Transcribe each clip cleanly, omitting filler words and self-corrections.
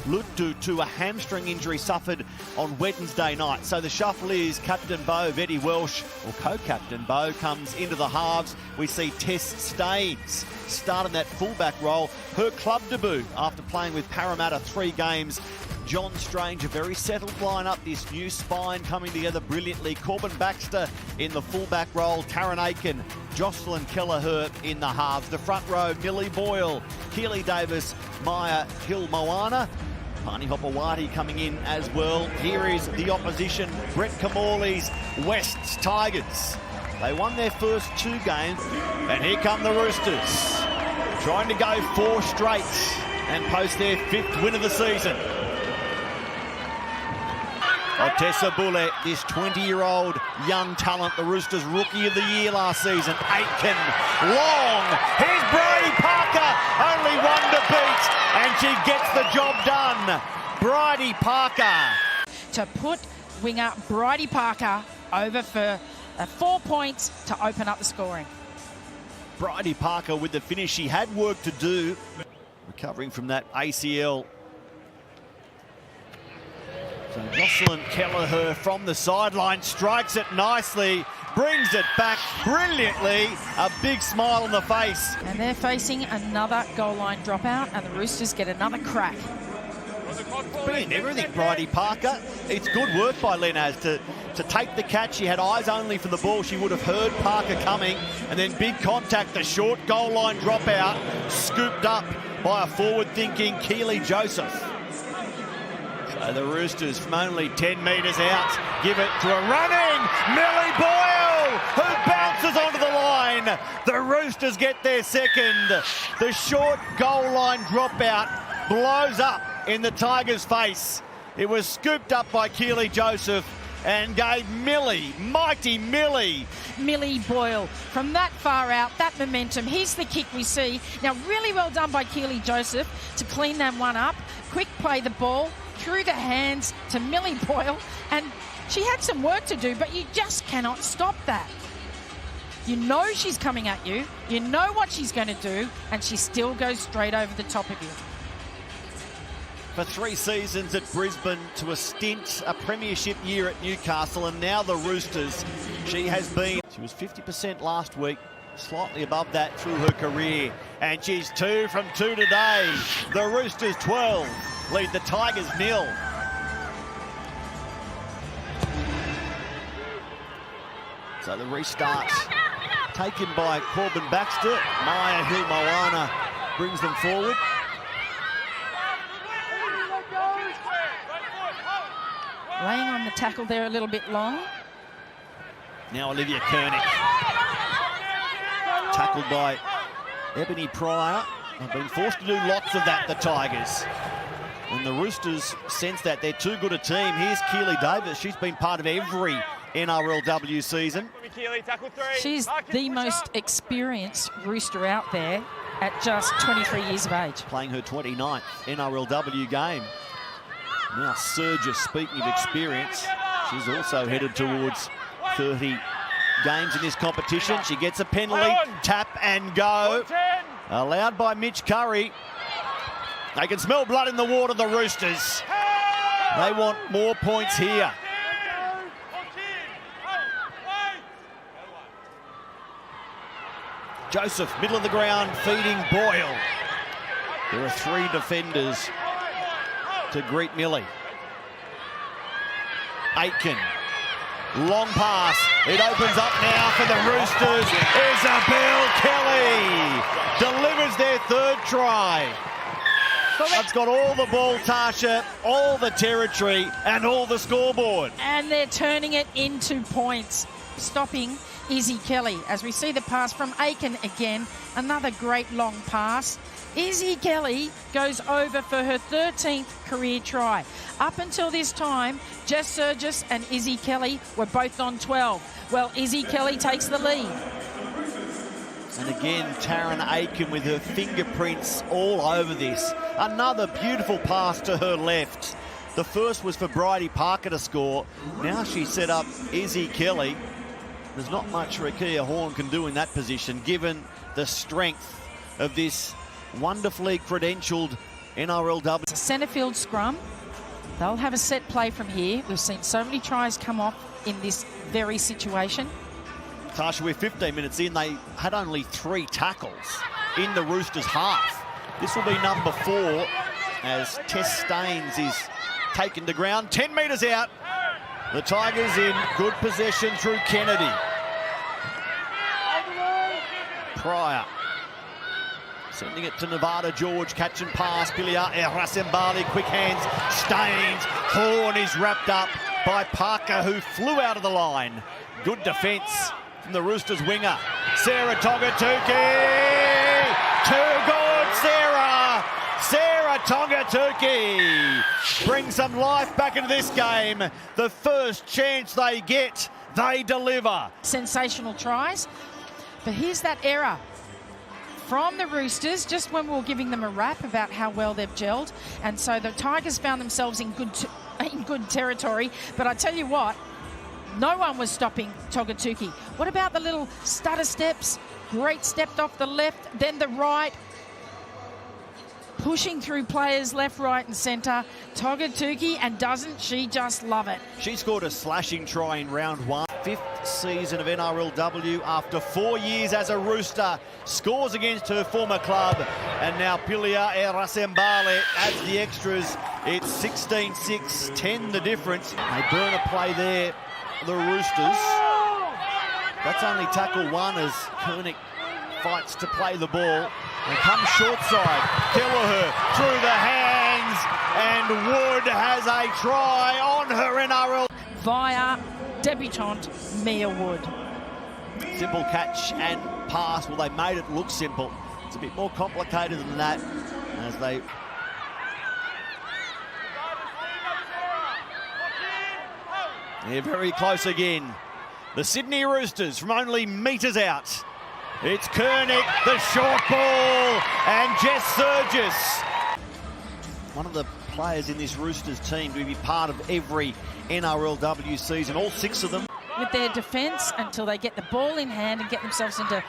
Luttu to a hamstring injury suffered on Wednesday night. So the shuffle is Captain Bo, Eddie Welsh, or co-captain Bo, comes into the halves. We see Tess Staines starting that fullback role. Her club debut after playing with Parramatta 3 games. John Strange, a very settled lineup. This new spine coming together brilliantly. Corbin Baxter in the fullback role. Taryn Aiken, Jocelyn Kelleher in the halves. The front row, Millie Boyle, Keely Davis, Maya Hill-Moana. Marnie Hopewadi coming in as well. Here is the opposition, Brett Kamali's Wests Tigers. They won their first 2 games, and here come the Roosters, trying to go 4 straight and post their 5th win of the season. Otessa Bulle, this 20-year-old young talent, the Roosters Rookie of the Year last season. Aitken, long, here's Bridie Parker, only one to beat, and she gets the job done. Bridie Parker. To put winger Bridie Parker over for 4 points to open up the scoring. Bridie Parker with the finish. She had work to do, recovering from that ACL. So Jocelyn Kelleher from the sideline strikes it nicely, brings it back brilliantly. A big smile on the face. And they're facing another goal line dropout, and the Roosters get another crack. Been everything, Bridie Parker. It's good work by Lenaz to take the catch. She had eyes only for the ball. She would have heard Parker coming, and then big contact, the short goal line dropout, scooped up by a forward-thinking Keely Joseph. So the Roosters from only 10 metres out give it to a running Millie Boyle, who bounces onto the line. The Roosters get their second. The short goal line dropout blows up in the Tigers' face. It was scooped up by Keely Joseph and gave Millie, mighty Millie. Millie Boyle from that far out, that momentum. Here's the kick we see. Now really well done by Keely Joseph to clean that one up. Quick play the ball through the hands to Millie Boyle, and she had some work to do, but you just cannot stop that. You know she's coming at you, you know what she's going to do, and she still goes straight over the top of you. For 3 seasons at Brisbane, to a stint, a premiership year at Newcastle, and now the Roosters. She was 50% last week, slightly above that through her career, and she's 2 from 2 today. The Roosters 12 lead the Tigers 0. So the restart taken by Corbin Baxter. Maya Hill-Moana brings them forward. Laying on the tackle there a little bit long. Now Olivia Koenig. Tackled by Ebony Pryor. They've been forced to do lots of that, the Tigers. And the Roosters sense that they're too good a team. Here's Keely Davis. She's been part of every NRLW season. She's the most experienced Rooster out there at just 23 years of age. Playing her 29th NRLW game. Now Surges, speaking of experience, she's also headed towards 30 games in this competition. She gets a penalty, tap and go. Allowed by Mitch Curry. They can smell blood in the water, the Roosters. They want more points here. Joseph, middle of the ground, feeding Boyle. There are 3 defenders to greet Millie. Aitken, long pass. It opens up now for the Roosters. Isabel Kelly delivers their 3rd try. That's got all the ball, Tasha, all the territory, and all the scoreboard. And they're turning it into points, stopping Izzy Kelly. As we see the pass from Aiken again, another great long pass. Izzy Kelly goes over for her 13th career try. Up until this time, Jess Surges and Izzy Kelly were both on 12. Well, Izzy Kelly takes the lead. And again, Taryn Aiken with her fingerprints all over this. Another beautiful pass to her left. The first was for Bridie Parker to score. Now she set up Izzy Kelly. There's not much Rakia Horn can do in that position, given the strength of this wonderfully credentialed NRLW. It's a centre field scrum. They'll have a set play from here. We've seen so many tries come off in this very situation. Tasha, we're 15 minutes in. They had only 3 tackles in the Roosters half. This will be number 4 as Tess Staines is taken to ground. 10 metres out. The Tigers in good possession through Kennedy. Pryor sending it to Nevada George, catch and pass. Pilia Rasembali, quick hands. Staines. Horn is wrapped up by Parker, who flew out of the line. Good defence from the Roosters winger. Sarah Tongatuki. Too good, Sarah. Sarah Tongatuki brings some life back into this game. The first chance they get, they deliver. Sensational tries. But here's that error from the Roosters, just when we were giving them a rap about how well they've gelled. And so the Tigers found themselves in good territory. But I tell you what, no one was stopping Tongatuki. What about the little stutter steps? Great step off the left, then the right. Pushing through players left, right and centre. Tongatuki, and doesn't she just love it? She scored a slashing try in round 1. 5th season of NRLW after 4 years as a Rooster. Scores against her former club. And now Pilia Rasembale adds the extras. It's 16-6, 10 the difference. They burn a play there, the Roosters. That's only tackle 1 as Koenig fights to play the ball. And comes short side. Kelleher through the hands. And Wood has a try on her NRL. Via debutante Mia Wood. Simple catch and pass. Well, they made it look simple. It's a bit more complicated than that as they... They're very close again. The Sydney Roosters from only metres out. It's Koenig, the short ball, and Jess Surgis. One of the players in this Roosters team to be part of every NRLW season, all 6 of them. With their defence until they get the ball in hand and get themselves into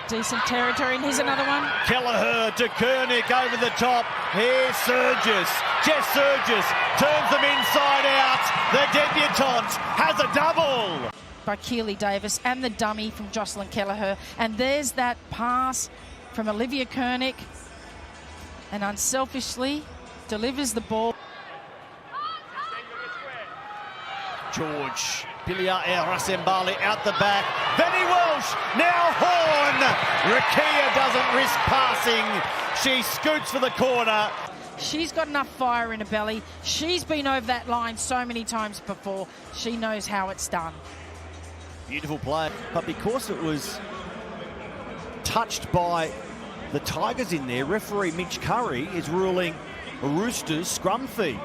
decent territory. And here's another one. Kelleher to Koenig over the top. Here's Surgis. Jess Surgis turns them inside out. The debutante has a double. By Keely Davis and the dummy from Jocelyn Kelleher. And there's that pass from Olivia Koenig. And unselfishly delivers the ball. George, Pilia Rasembali out the back. Benny Welsh, now Horn. Rakia doesn't risk passing. She scoots for the corner. She's got enough fire in her belly. She's been over that line so many times before. She knows how it's done. Beautiful play, but because it was touched by the Tigers in there, referee Mitch Curry is ruling a Roosters scrum fee.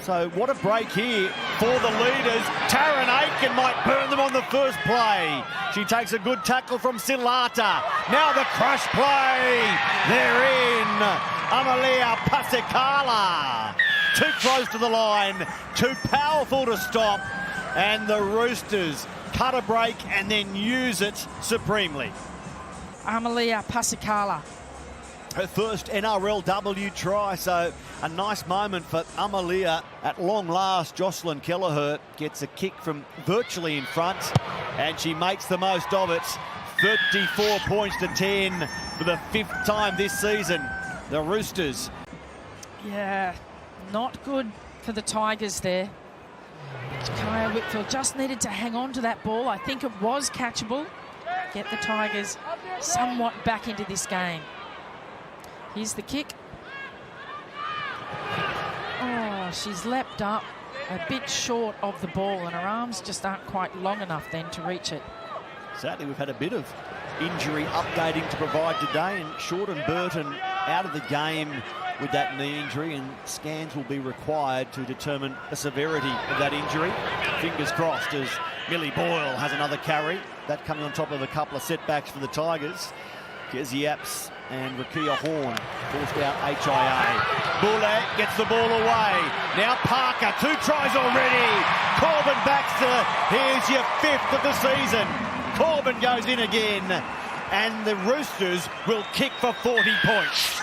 So what a break here for the leaders. Taryn Aiken might burn them on the first play. She takes a good tackle from Silata. Now the crush play. They're in. Amalia Pasicala. Too close to the line. Too powerful to stop. And the Roosters cut a break and then use it supremely. Amalia Pasicala. Her first NRLW try, so a nice moment for Amalia. At long last, Jocelyn Kelleher gets a kick from virtually in front, and she makes the most of it. 34 points to 10 for the 5th time this season. The Roosters. Yeah, not good for the Tigers there. Kaya Whitfield just needed to hang on to that ball. I think it was catchable. Get the Tigers somewhat back into this game. Here's the kick. Oh, she's leapt up a bit short of the ball and her arms just aren't quite long enough then to reach it. Sadly, we've had a bit of injury updating to provide today, and Shorten Burton out of the game with that knee injury, and scans will be required to determine the severity of that injury. Fingers crossed as Millie Boyle has another carry. That coming on top of a couple of setbacks for the Tigers. Kezzy Apps and Rakia Horn forced out HIA. Boulay gets the ball away. Now Parker, 2 tries already. Corbin Baxter, here's your 5th of the season. Corbin goes in again, and the Roosters will kick for 40 points.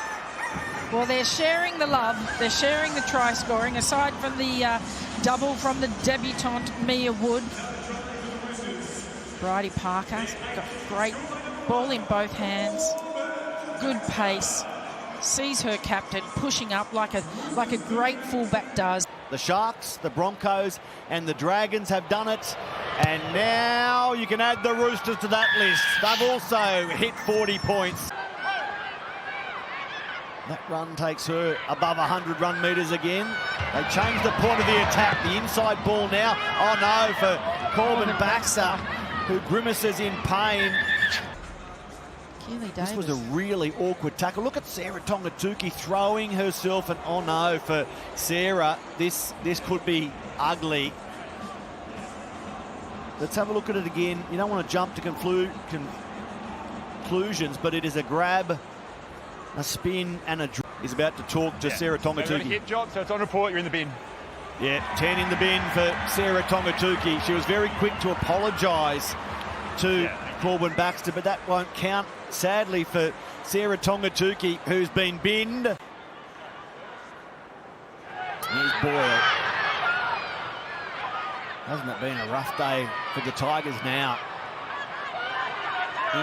Well, they're sharing the love. They're sharing the try scoring, aside from the double from the debutante Mia Wood. Bridie Parker got great ball in both hands. Good pace. Sees her captain pushing up like a great fullback does. The Sharks, the Broncos and the Dragons have done it. And now you can add the Roosters to that list. They've also hit 40 points. That run takes her above 100 run metres again. They change the point of the attack. The inside ball now. Oh no, for Corbin Baxter, who grimaces in pain. This was a really awkward tackle. Look at Sarah Tongatuki throwing herself, and oh no, for Sarah, this could be ugly. Let's have a look at it again. You don't want to jump to conclusions, but it is a grab, a spin, and a drop. He's about to talk to Sarah Tongatuki. Hit job, so it's on report. You're in the bin. Yeah, 10 in the bin for Sarah Tongatuki. She was very quick to apologise to Corbin Baxter, but that won't count, sadly, for Sarah Tongatuki, who's been binned. Here's Boyle. Hasn't it been a rough day for the Tigers now?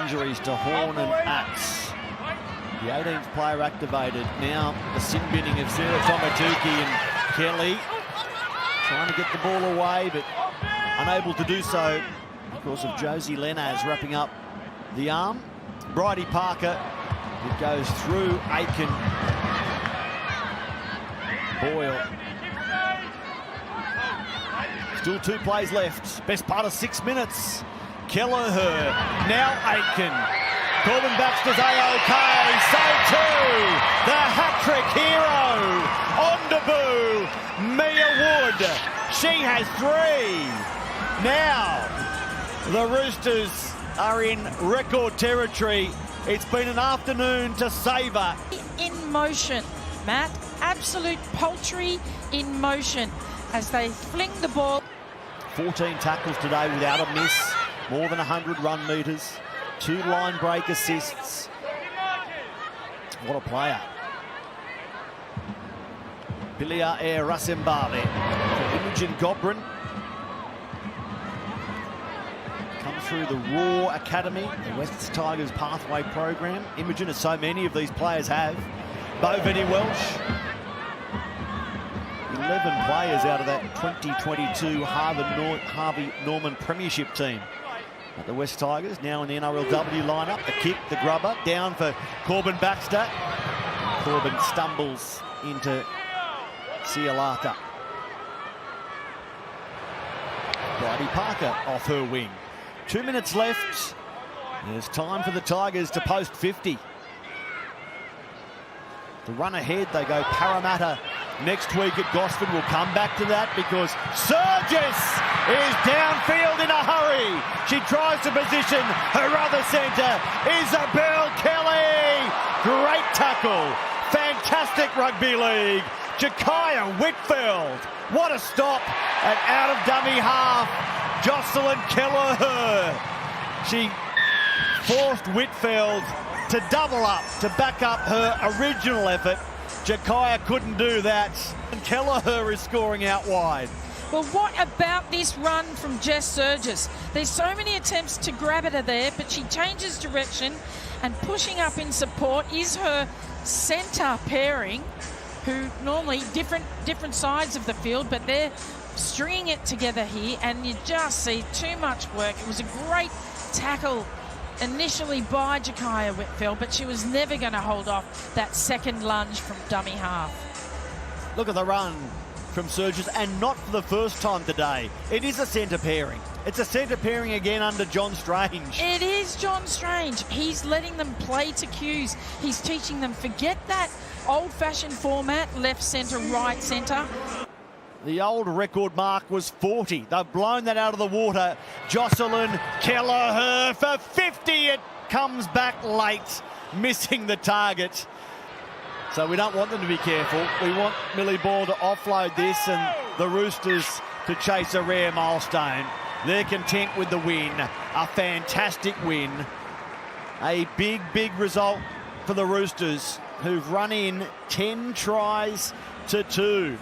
Injuries to Horn and Axe. The 18th player activated. Now the sin binning of Sarah Tongatuki and Kelly. Trying to get the ball away, but unable to do so because of Josie Lenaz wrapping up the arm. Bridie Parker, it goes through Aiken. Boyle. Still 2 plays left. Best part of 6 minutes. Kelleher, now Aiken. Corbin Baxter's A-OK, so too the hat-trick hero on debut, Mia Wood. She has 3. Now the Roosters are in record territory. It's been an afternoon to savour. In motion, Matt. Absolute poultry in motion as they fling the ball. 14 tackles today without a miss. More than 100 run metres. 2 line break assists. What a player. Bilia Air Rasembale. Imogen Gobrin. Come through the Raw Academy, the West Tigers Pathway Program. Imogen, as so many of these players have. Bo Vetti Welsh. 11 players out of that 2022 Harvey Norman Premiership team at the West Tigers, now in the NRLW lineup. The kick, the grubber, down for Corbin Baxter. Corbin stumbles into Sialaka. Bridie Parker off her wing. 2 minutes left. There's time for the Tigers to post 50. The run ahead, they go Parramatta next week at Gosford. We'll come back to that because Surgis is downfield in a hurry. She tries to position her other centre, Isabel Kelly. Great tackle. Fantastic rugby league. Jakaya Whitfield. What a stop. And out of dummy half, Jocelyn Kelleher. She forced Whitfield to double up, to back up her original effort. Jakaya couldn't do that. And Kelleher is scoring out wide. Well, what about this run from Jess Surgis? There's so many attempts to grab at her there, but she changes direction, and pushing up in support is her centre pairing, who normally different sides of the field, but they're stringing it together here, and you just see too much work. It was a great tackle initially by Jakaya Whitfield, but she was never going to hold off that second lunge from dummy half. Look at the run from Surgis, and not for the first time today. It is a centre pairing. It's a centre pairing again under John Strange. It is John Strange. He's letting them play to cues. He's teaching them, forget that old-fashioned format, left centre, right centre. The old record mark was 40. They've blown that out of the water. Jocelyn Kelleher for 50. It comes back late, missing the target. So we don't want them to be careful. We want Millie Ball to offload this and the Roosters to chase a rare milestone. They're content with the win. A fantastic win. A big, big result for the Roosters. who've run in 10 tries to 2.